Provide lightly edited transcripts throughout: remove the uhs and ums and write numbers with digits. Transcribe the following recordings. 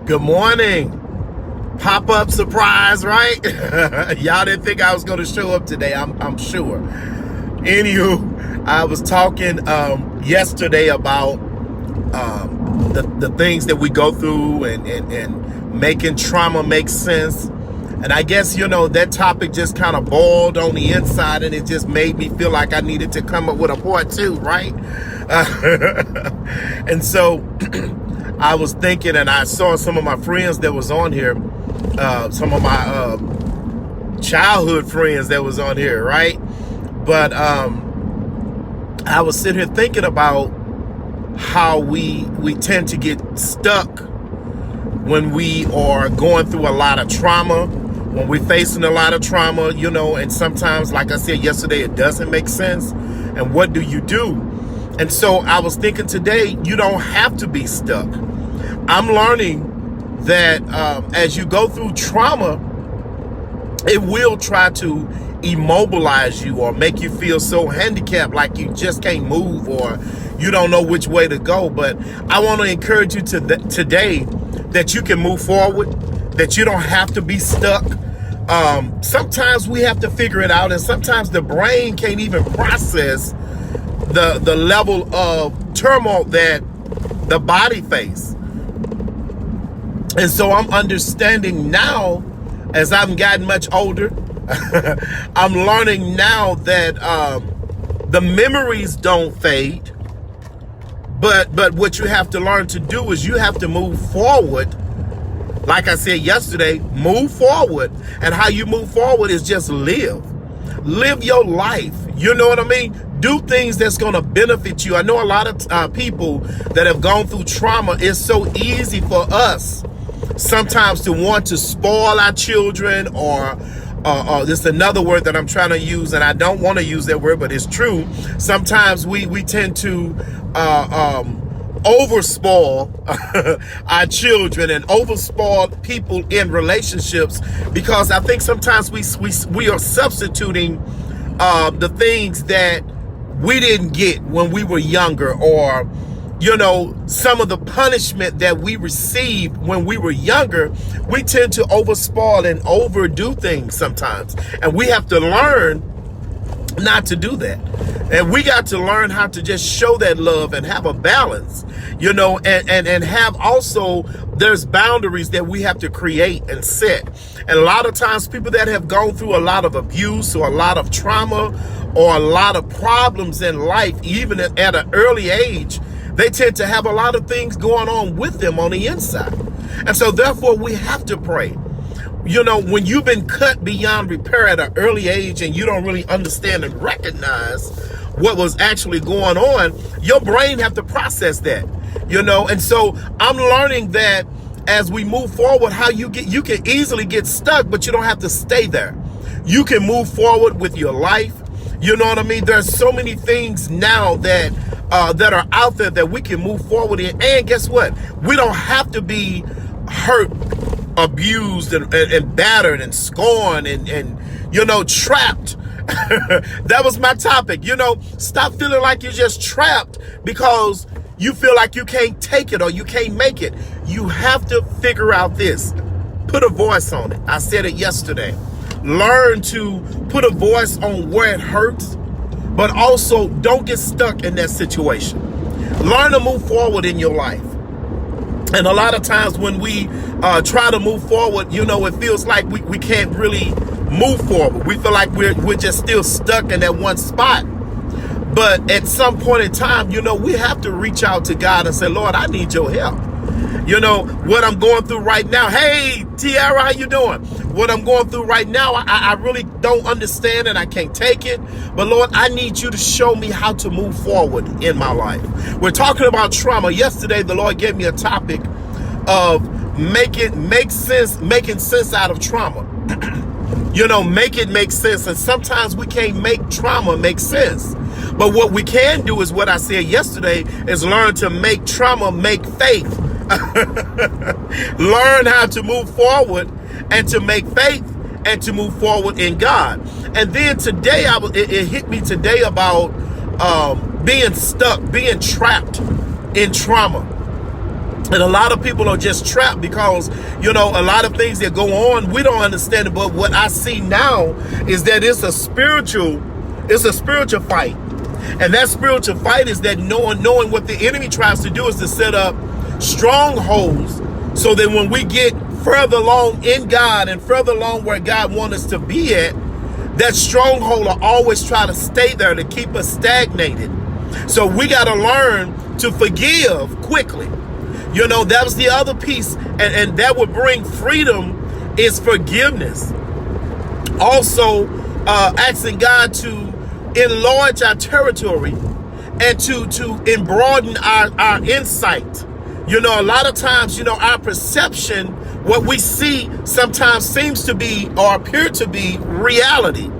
Good morning. Pop-up surprise, right? Y'all didn't think I was going to show up today, I'm sure. Anywho, I was talking yesterday about the things that we go through and making trauma make sense. And I guess, that topic just kind of boiled on the inside, and it just made me feel like I needed to come up with a part two, right? And so I was thinking, and I saw some of my friends that was on here, some of my childhood friends that was on here, right? But I was sitting here thinking about how we tend to get stuck when we are going through a lot of trauma, when we're facing a lot of trauma, and sometimes, like I said yesterday, it doesn't make sense. And what do you do? And so I was thinking today, you don't have to be stuck. I'm learning that as you go through trauma, it will try to immobilize you or make you feel so handicapped, like you just can't move or you don't know which way to go. But I want to encourage you today that you can move forward, that you don't have to be stuck. Sometimes we have to figure it out, and sometimes the brain can't even process the level of turmoil that the body faces. And so I'm understanding now, as I've gotten much older, I'm learning now that the memories don't fade, but what you have to learn to do is you have to move forward. Like I said yesterday, move forward. And how you move forward is just live your life. You know what I mean? Do things that's going to benefit you. I know a lot of people that have gone through trauma. It's so easy for us sometimes to want to spoil our children, or this is another word that I'm trying to use, and I don't want to use that word, but it's true. Sometimes we tend to overspoil our children and overspoil people in relationships, because I think sometimes we are substituting the things that we didn't get when we were younger, or some of the punishment that we received when we were younger. We tend to overspoil and overdo things sometimes, and we have to learn not to do that. And we got to learn how to just show that love and have a balance, and have also, there's boundaries that we have to create and set. And a lot of times people that have gone through a lot of abuse or a lot of trauma or a lot of problems in life, even at an early age, they tend to have a lot of things going on with them on the inside. And so therefore we have to pray. When you've been cut beyond repair at an early age and you don't really understand and recognize what was actually going on, your brain have to process that, And so I'm learning that as we move forward, how you can easily get stuck, but you don't have to stay there. You can move forward with your life. You know what I mean? There's so many things now that are out there that we can move forward in. And guess what? We don't have to be hurt, abused, and battered and scorned and trapped. That was my topic. Stop feeling like you're just trapped because you feel like you can't take it or you can't make it. You have to figure out this. Put a voice on it. I said it yesterday. Learn to put a voice on where it hurts, but also don't get stuck in that situation. Learn to move forward in your life. And a lot of times when we try to move forward, it feels like we can't really move forward. We feel like we're just still stuck in that one spot. But at some point in time, we have to reach out to God and say, Lord, I need your help. What I'm going through right now. Hey, Tiara, how you doing? What I'm going through right now, I really don't understand and I can't take it. But Lord, I need you to show me how to move forward in my life. We're talking about trauma. Yesterday, the Lord gave me a topic of making sense out of trauma. Make it make sense. And sometimes we can't make trauma make sense. But what we can do is what I said yesterday, is learn to make trauma make faith. Learn how to move forward and to make faith and to move forward in God. And then today, it hit me today about being stuck, being trapped in trauma. And a lot of people are just trapped because, a lot of things that go on, we don't understand it. But what I see now is that it's a spiritual fight. And that spiritual fight is that knowing what the enemy tries to do is to set up strongholds so that when we get further along in God and further along where God wants us to be at, that stronghold will always try to stay there to keep us stagnated. So we got to learn to forgive quickly. That was the other piece, and that would bring freedom is forgiveness. Also, asking God to enlarge our territory and to broaden our insight. A lot of times, our perception, what we see sometimes seems to be or appear to be reality.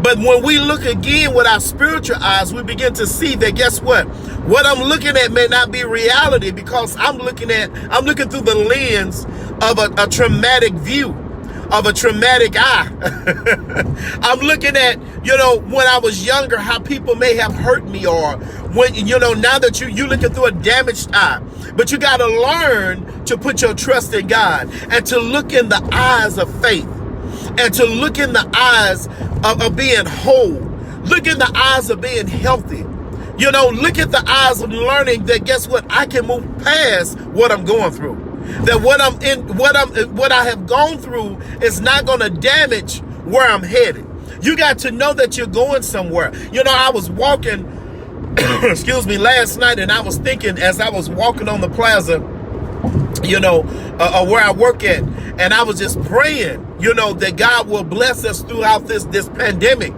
But when we look again with our spiritual eyes, we begin to see that, guess what? What I'm looking at may not be reality because I'm looking through the lens of a traumatic view, of a traumatic eye. I'm looking at, when I was younger, how people may have hurt me, or when, now that you're looking through a damaged eye. But you got to learn to put your trust in God and to look in the eyes of faith and to look in the eyes of being whole. Look in the eyes of being healthy. Look at the eyes of learning that, guess what? I can move past what I'm going through. That what I have gone through is not going to damage where I'm headed. You got to know that you're going somewhere. I was walking, last night, and I was thinking as I was walking on the plaza, where I work at, and I was just praying, that God will bless us throughout this pandemic.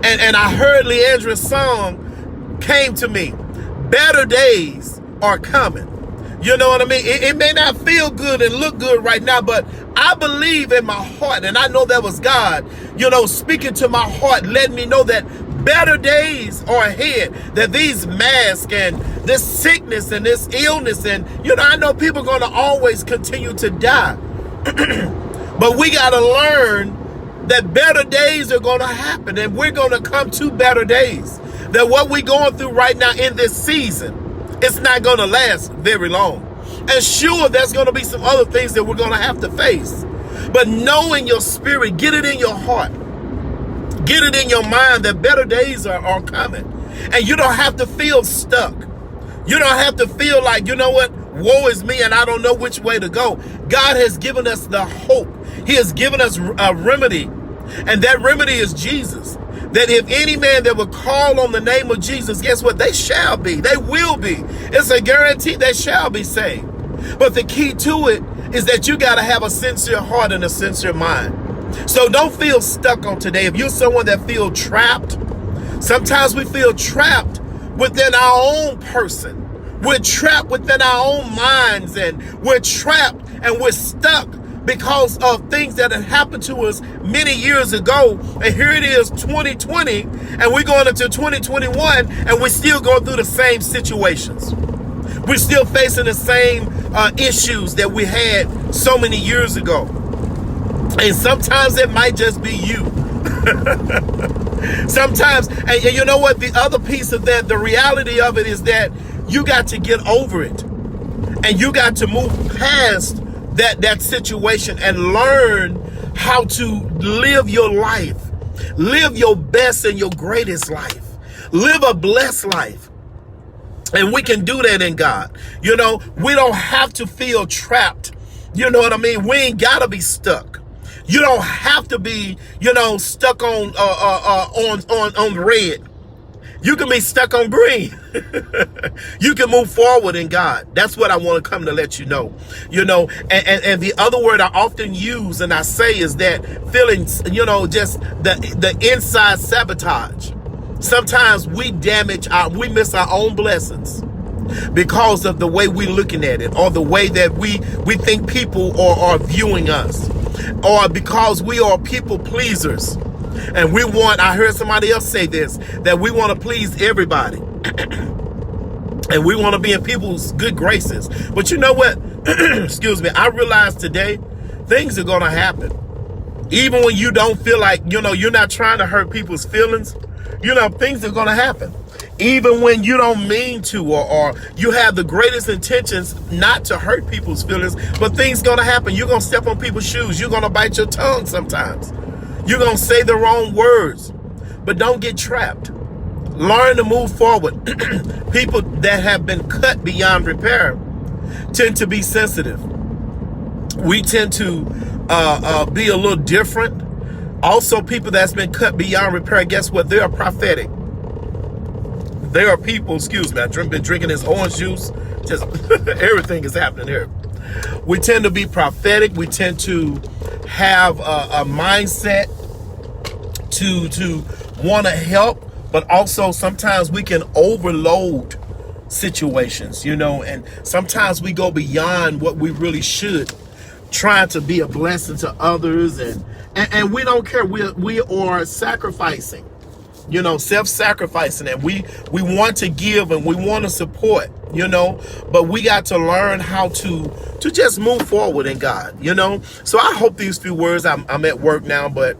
And I heard Leandra's song came to me. Better days are coming. You know what I mean? It may not feel good and look good right now, but I believe in my heart, and I know that was God, speaking to my heart, letting me know that better days are ahead, that these masks and this sickness and this illness, and, I know people are going to always continue to die. But we got to learn that better days are going to happen, and we're going to come to better days. That what we're going through right now in this season, it's not going to last very long. And sure, there's going to be some other things that we're going to have to face. But know in your spirit, get it in your heart, get it in your mind that better days are coming. And you don't have to feel stuck. You don't have to feel like, woe is me and I don't know which way to go. God has given us the hope. He has given us a remedy. And that remedy is Jesus. That if any man that will call on the name of Jesus, guess what? They shall be. They will be. It's a guarantee they shall be saved. But the key to it is that you got to have a sincere heart and a sincere mind. So don't feel stuck on today. If you're someone that feels trapped, sometimes we feel trapped within our own person. We're trapped within our own minds, and we're trapped and we're stuck because of things that had happened to us many years ago. And here it is, 2020, and we're going into 2021, and we're still going through the same situations. We're still facing the same issues that we had so many years ago. And sometimes it might just be you. Sometimes, and you know what? The other piece of that, the reality of it is that you got to get over it. And you got to move past that situation and learn how to live your life. Live your best and your greatest life. Live a blessed life. And we can do that in God. We don't have to feel trapped. You know what I mean? We ain't got to be stuck. You don't have to be, stuck on red. You can be stuck on green. You can move forward in God. That's what I want to come to let you know. And the other word I often use and I say is that feelings, just the inside sabotage. Sometimes we we miss our own blessings because of the way we're looking at it, or the way that we think people are viewing us, or because we are people pleasers. And I heard somebody else say this, that we want to please everybody. And we want to be in people's good graces. But you know what? Excuse me. I realize today, things are going to happen. Even when you don't feel like, you're not trying to hurt people's feelings, things are going to happen. even when you don't mean to, or you have the greatest intentions not to hurt people's feelings, but things gonna happen. You're gonna step on people's shoes. You're gonna bite your tongue sometimes. You're gonna say the wrong words, but don't get trapped. Learn to move forward. People that have been cut beyond repair tend to be sensitive. We tend to be a little different. Also, people that's been cut beyond repair, guess what? They are prophetic. There are people, excuse me, I've been drinking this orange juice. Just everything is happening here. We tend to be prophetic. We tend to have a mindset to want to help, but also sometimes we can overload situations, and sometimes we go beyond what we really should, trying to be a blessing to others, and we don't care. We are sacrificing. Self-sacrificing, and we want to give and we want to support, but we got to learn how to just move forward in God, So I hope these few words, I'm at work now, but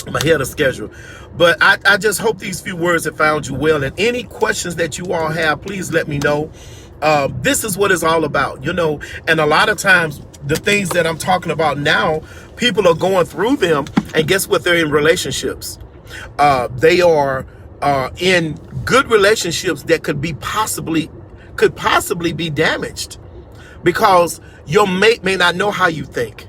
I'm ahead of schedule. But I just hope these few words have found you well. And any questions that you all have, please let me know. This is what it's all about, and a lot of times the things that I'm talking about now, people are going through them, and guess what? They're in relationships. They are in good relationships that could possibly be damaged, because your mate may not know how you think.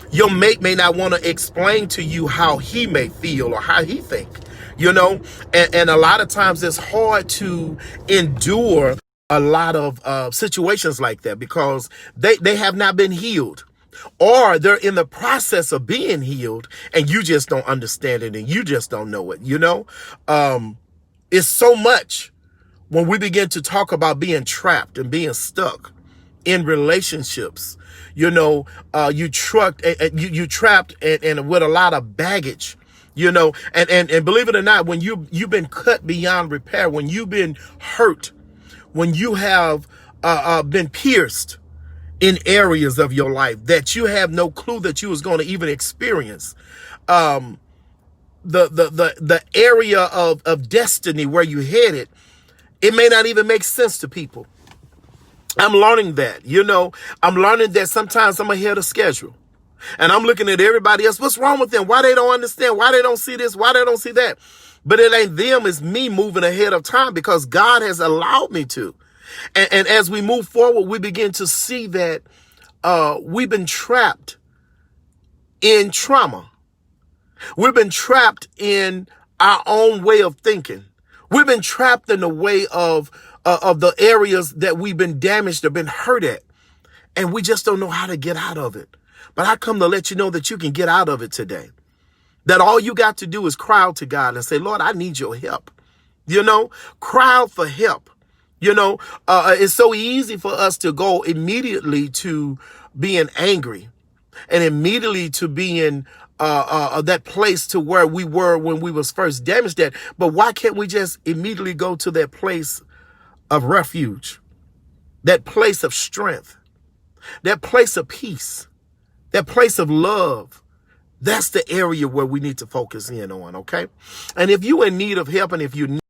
Your mate may not want to explain to you how he may feel or how he think, and a lot of times it's hard to endure a lot of situations like that, because they have not been healed. Or they're in the process of being healed, and you just don't understand it, and you just don't know it, It's so much when we begin to talk about being trapped and being stuck in relationships. You trapped and with a lot of baggage, and believe it or not, when you've been cut beyond repair, when you've been hurt, when you have been pierced in areas of your life that you have no clue that you was going to even experience. The area of destiny where you headed, it may not even make sense to people. I'm learning that, I'm learning that sometimes I'm ahead of schedule, and I'm looking at everybody else. What's wrong with them? Why they don't understand? Why they don't see this? Why they don't see that? But it ain't them, it's me moving ahead of time, because God has allowed me to. And as we move forward, we begin to see that we've been trapped in trauma. We've been trapped in our own way of thinking. We've been trapped in the way of the areas that we've been damaged or been hurt at. And we just don't know how to get out of it. But I come to let you know that you can get out of it today. That all you got to do is cry out to God and say, Lord, I need your help. Cry out for help. It's so easy for us to go immediately to being angry and immediately to being that place to where we were when we was first damaged at. But why can't we just immediately go to that place of refuge, that place of strength, that place of peace, that place of love? That's the area where we need to focus in on, okay? And if you're in need of help, and if you